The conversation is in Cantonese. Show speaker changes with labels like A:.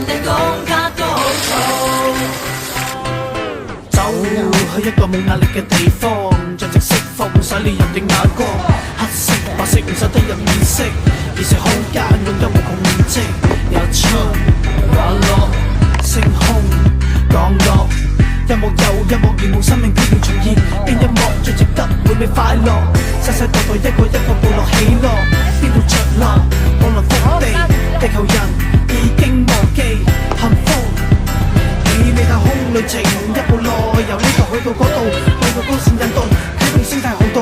A: 的公卡都好嘈。
B: 走去一個冇壓力嘅地方，盡情釋放洗練人嘅眼光。黑色白色唔使得人面色，而是空間擁有無窮面積。日出滑落星空降落，一幕又一幕如無生命必要重現。邊一幕最值得會你快樂？世世代代一個一個部落起落，邊度着落？降臨福地，地球人已經忘記幸福。你太空旅程一步內，由呢度去到嗰度，去到光線引導，啟動生態航道。